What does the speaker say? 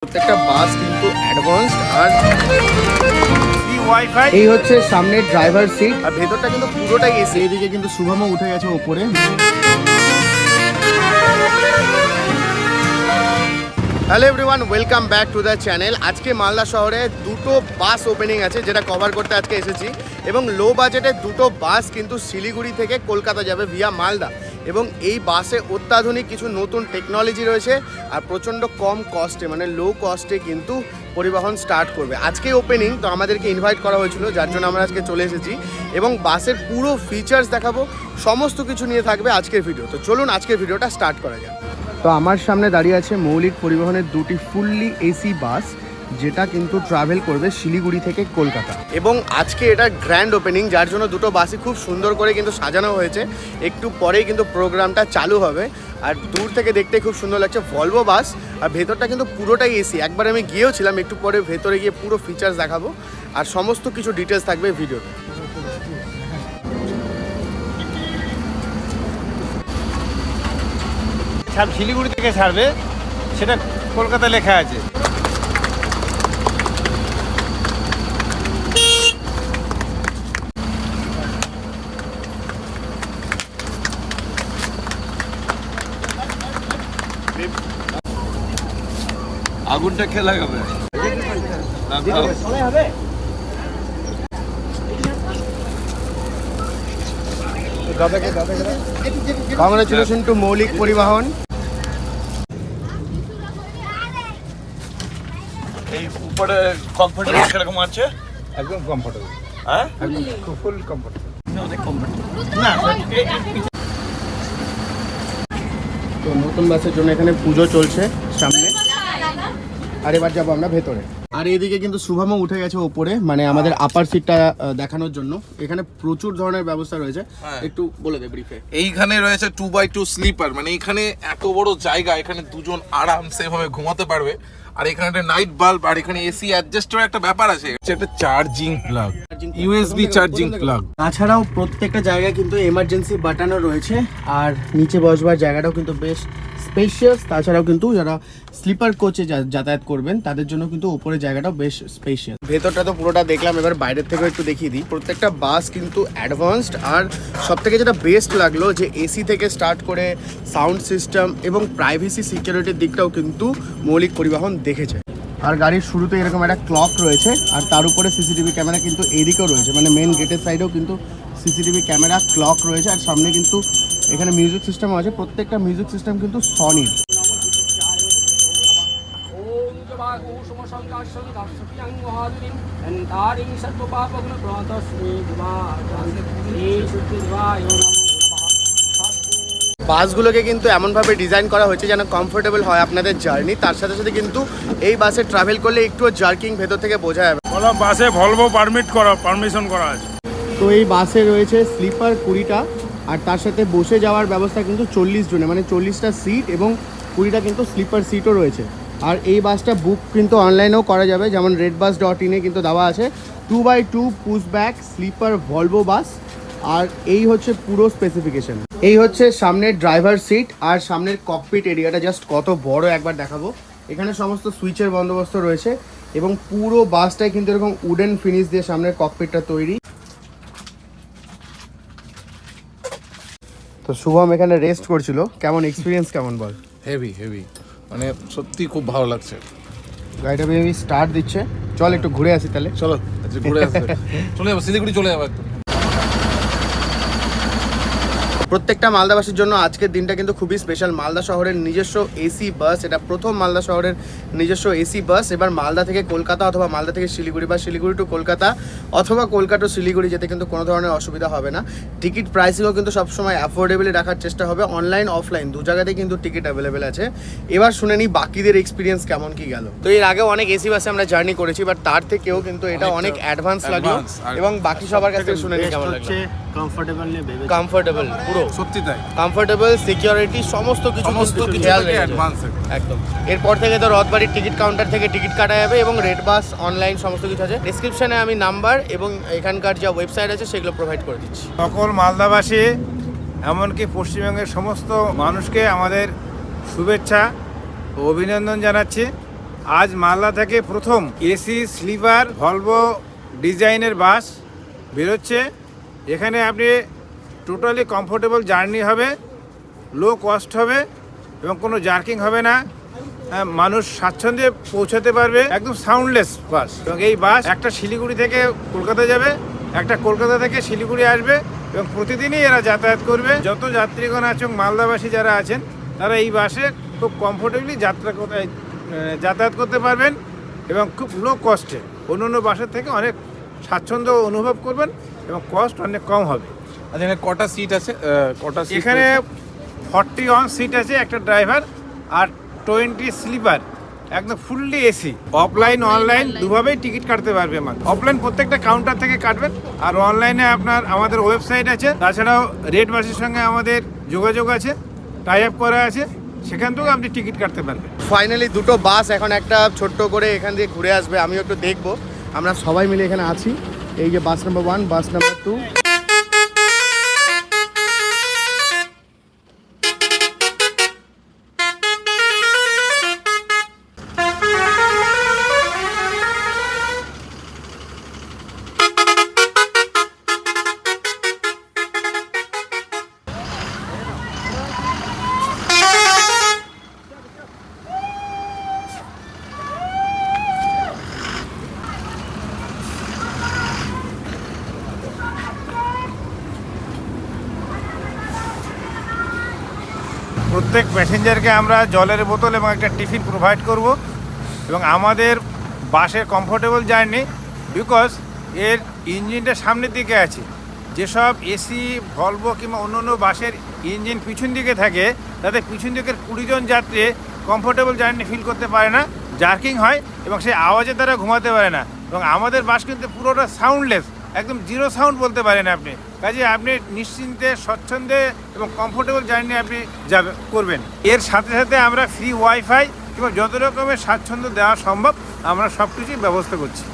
প্রত্যেকটা বাস কিন্তু অ্যাডভান্সড আর ওয়াইফাই এই হচ্ছে সামনের ড্রাইভার সিট আর ভেতরটা কিন্তু পুরোটাই এসি। এইদিকে কিন্তু শুভমও উঠে গেছে ওপরে। Hello everyone, welcome back to the channel. আজকে মালদা শহরে দুটো বাস ওপেনিং আছে যেটা কভার করতে আজকে এসেছি, এবং লো বাজেটে দুটো বাস কিন্তু শিলিগুড়ি থেকে কলকাতা যাবে ভিয়া মালদা। এবং এই বাসে অত্যাধুনিক কিছু নতুন টেকনোলজি রয়েছে আর প্রচণ্ড কম কস্টে মানে লো কস্টে কিন্তু পরিবহন স্টার্ট করবে। আজকে ওপেনিং, তো আমাদেরকে ইনভাইট করা হয়েছিল যার জন্য আমরা আজকে চলে এসেছি এবং বাসের পুরো ফিচার্স দেখাবো, সমস্ত কিছু নিয়ে থাকবে আজকের ভিডিও। তো চলুন আজকের ভিডিওটা স্টার্ট করা যাক। তো আমার সামনে দাঁড়িয়ে আছে মৌলিক পরিবহনের দুটি ফুললি এসি বাস যেটা কিন্তু ট্রাভেল করবে শিলিগুড়ি থেকে কলকাতা। এবং আজকে এটা গ্র্যান্ড ওপেনিং, যার জন্য দুটো বাসই খুব সুন্দর করে কিন্তু সাজানো হয়েছে। একটু পরেই কিন্তু প্রোগ্রামটা চালু হবে আর দূর থেকে দেখতে খুব সুন্দর লাগছে ভলভো বাস। আর ভেতরটা কিন্তু পুরোটাই এসি। একবার আমি গিয়েও ছিলাম, একটু পরে ভেতরে গিয়ে পুরো ফিচার্স দেখাবো আর সমস্ত কিছু ডিটেলস থাকবে ভিডিওতে। শিলিগুড়ি থেকে ছাড়বে, সেটা কলকাতা লেখা আছে। আগুনটা কে লাগাবে? কংগ্রেচুলেশন টু মৌলিক পরিবহন। এই উপরে কমফোর্টেবল কিরকম আছে? একদম কমফোর্টেবল, হ্যাঁ একদম ফুল কমফোর্টেবল। অনেক কমফোর্টেবল। না, তো নতুন বাসের জন্য এখানে পুজো চলছে সামনে, আর এবার যাবো আমরা ভেতরে। আর এইদিকে কিন্তু শুভমও উঠে গেছে ওপরে, মানে আমাদের আপার সিটটা দেখানোর জন্য। এখানে প্রচুর ধরনের ব্যবস্থা রয়েছে, একটু বলে দে ব্রিফে। এইখানে রয়েছে 2x2 স্লিপার, মানে এখানে এত বড় জায়গা, এখানে দুজন আরামসে ভাবে ঘুমাতে পারবে। আর এখানে একটা নাইট বাল্ব আর এখানে এসি অ্যাডজাস্টের একটা ব্যাপার আছে। একটা charging plug, USB charging plug. তাছাড়াও প্রত্যেকটা জায়গায় কিন্তু এমার্জেন্সি বাটনও রয়েছে আর নিচে বসবার জায়গাটাও কিন্তু বেশ স্পেশিয়াস। তাছাড়াও কিন্তু যারা স্লিপার কোচে যাতায়াত করবেন তাদের জন্য কিন্তু উপরের জায়গাটাও বেশ স্পেশিয়াস। ভেতরটা তো পুরোটা দেখলাম, এবার বাইরের থেকেও একটু দেখিয়ে দিই। প্রত্যেকটা বাস কিন্তু অ্যাডভান্সড, আর সবথেকে যেটা বেস্ট লাগলো যে এসি থেকে স্টার্ট করে সাউন্ড সিস্টেম এবং প্রাইভেসি সিকিউরিটির দিকটাও কিন্তু মৌলিক পরিবহন দেখেছে। আর গাড়ির শুরুতে এরকম একটা ক্লক রয়েছে আর তার উপরে সিসিটিভি ক্যামেরা কিন্তু এদিকেও রয়েছে, মানে মেন গেটের সাইডেও কিন্তু সিসিটিভি ক্যামেরা ক্লক রয়েছে। আর সামনে কিন্তু এখানে মিউজিক সিস্টেম আছে, প্রত্যেকটা মিউজিক সিস্টেম কিন্তু সনির। বাসগুলোকে কিন্তু এমনভাবে ডিজাইন করা হয়েছে যেন কমফোর্টেবল হয় আপনাদের জার্নি। তার সাথে সাথে কিন্তু এই বাসে ট্রাভেল করলে একটু জার্কিং ভেতর থেকে বোঝা যাবে। বাসে ভলভো পারমিশন করা আছে। তো এই বাসে রয়েছে স্লিপার 20টা আর তার সাথে বসে যাওয়ার ব্যবস্থা কিন্তু 40 জনে, মানে 40টা সিট এবং 20টা কিন্তু স্লিপার সিটও রয়েছে। আর এই বাসটা বুক কিন্তু অনলাইনেও করা যাবে, যেমন redbus.in কিন্তু দেওয়া আছে 2x2 pushback sleeper Volvo bus. আর এই হচ্ছে পুরো স্পেসিফিকেশন। এই হচ্ছে সামনের ড্রাইভার সিট আর সামনের ককপিট এরিয়াটা জাস্ট কত বড় একবার দেখাবো। এখানে সমস্ত সুইচের বন্দোবস্ত রয়েছে এবং পুরো বাসটাই কিন্তু এরকম উডেন ফিনিশ দিয়ে সামনের ককপিটটা তৈরি। তো শুভম এখানে রেস্ট করছিল, কেমন এক্সপিরিয়েন্স কেমন বল? হেভি হেভি, মানে সত্যি খুব ভালো লাগছে। গাড়িটা বেবি স্টার্ট দিচ্ছে, চল একটু ঘুরে আসি তাহলে। চলো ঘুরে আসবে, চলে যাবো শিলিগুড়ি, চলে যাবো একদম। প্রত্যেকটা মালদাবাসীর জন্য আজকের দিনটা কিন্তু খুবই স্পেশাল। মালদা শহরের নিজস্ব এসি বাস, এটা প্রথম মালদা শহরের নিজস্ব এসি বাস। এবার মালদা থেকে কলকাতা অথবা মালদা থেকে শিলিগুড়ি বা শিলিগুড়ি টু কলকাতা অথবা কলকাতা টু শিলিগুড়ি যেতে কিন্তু কোনো ধরনের অসুবিধা হবে না। টিকিট প্রাইসিংও কিন্তু সবসময় অ্যাফোর্ডেবলি রাখার চেষ্টা হবে। অনলাইন অফলাইন দু জায়গাতেই কিন্তু টিকিট অ্যাভেলেবেল আছে। এবার শুনে নিই বাকিদের এক্সপিরিয়েন্স কেমন কি গেল। তো এর আগে অনেক এসি বাসে আমরা জার্নি করেছি, বাট তার থেকেও কিন্তু এটা অনেক অ্যাডভান্স লাগলো এবং বাকি সবার কাছ থেকে শুনে নিই কেমন লাগলো। কমফোর্টেবল পুরো সত্যি তাই, কমফোর্টেবল, সিকিউরিটি সমস্ত কিছু খেয়াল রেখেছে একদম। এরপর থেকে তো রথবাড়ির টিকিট কাউন্টার থেকে টিকিট কাটা যাবে এবং রেড বাস অনলাইন সমস্ত কিছু আছে। ডেসক্রিপশনে আমি নাম্বার এবং এখানকার যা ওয়েবসাইট আছে সেগুলো প্রোভাইড করে দিচ্ছি। সকল মালদাবাসী এমনকি পশ্চিমবঙ্গের সমস্ত মানুষকে আমাদের শুভেচ্ছা ও অভিনন্দন জানাচ্ছি। আজ মালদা থেকে প্রথম এসি স্লিপার ভলভো ডিজাইনের বাস বেরোচ্ছে। এখানে আপনি টোটালি কমফোর্টেবল জার্নি হবে, লো কস্ট হবে এবং কোনো জার্কিং হবে না। মানুষ স্বাচ্ছন্দ্যে পৌঁছাতে পারবে, একদম সাউন্ডলেস বাস। এবং এই বাস একটা শিলিগুড়ি থেকে কলকাতা যাবে, একটা কলকাতা থেকে শিলিগুড়ি আসবে এবং প্রতিদিনই এরা যাতায়াত করবে। যত যাত্রীগণ আছেন মালদাবাসী যারা আছেন তারা এই বাসে খুব কমফোর্টেবলি যাতায়াত করতে পারবেন এবং খুব লো কস্টে অন্য বাসের থেকে অনেক স্বাচ্ছন্দ্য অনুভব করবেন এবং কস্ট অনেক কম হবে। আচ্ছা, এখানে কটা সিট আছে? কটা সিট? এখানে 41 সিট আছে, একটা ড্রাইভার আর 20 স্লিপার, একদম ফুললি এসি। অফলাইন অনলাইন দুভাবেই টিকিট কাটতে পারবে মানুষ। অফলাইন প্রত্যেকটা কাউন্টার থেকে কাটবেন, আর অনলাইনে আপনার আমাদের ওয়েবসাইট আছে। তাছাড়াও রেড বাসের সঙ্গে আমাদের যোগাযোগ আছে, টাই আপ করা আছে, সেখান থেকেও আপনি টিকিট কাটতে পারবেন। ফাইনালি দুটো বাস এখন একটা ছোট্ট করে এখান দিয়ে ঘুরে আসবে। আমিও একটু দেখবো। আমরা সবাই মিলে এখানে আছি। এই যে বাস নাম্বার 1, বাস নাম্বার 2। প্রত্যেক প্যাসেঞ্জারকে আমরা জলের বোতল এবং একটা টিফিন প্রোভাইড করব। এবং আমাদের বাসের কমফোর্টেবল জার্নি, বিকজ এর ইঞ্জিনটা সামনের দিকে আছে। যেসব এসি ভলভো কিংবা অন্য বাসের ইঞ্জিন পিছন দিকে থাকে, তাদের পিছন দিকের 20 জন যাত্রী কমফোর্টেবল জার্নি ফিল করতে পারে না, জার্কিং হয় এবং সেই আওয়াজে তারা ঘুমাতে পারে না। এবং আমাদের বাস কিন্তু পুরোটা সাউন্ডলেস, একদম জিরো সাউন্ড বলতে পারেন আপনি। কাজে আপনি নিশ্চিন্তে স্বচ্ছন্দে এবং কমফোর্টেবল জার্নি আপনি করবেন। এর সাথে সাথে আমরা ফ্রি ওয়াইফাই কিংবা যত রকমের স্বাচ্ছন্দ্য দেওয়া সম্ভব আমরা সব কিছুই ব্যবস্থা করছি।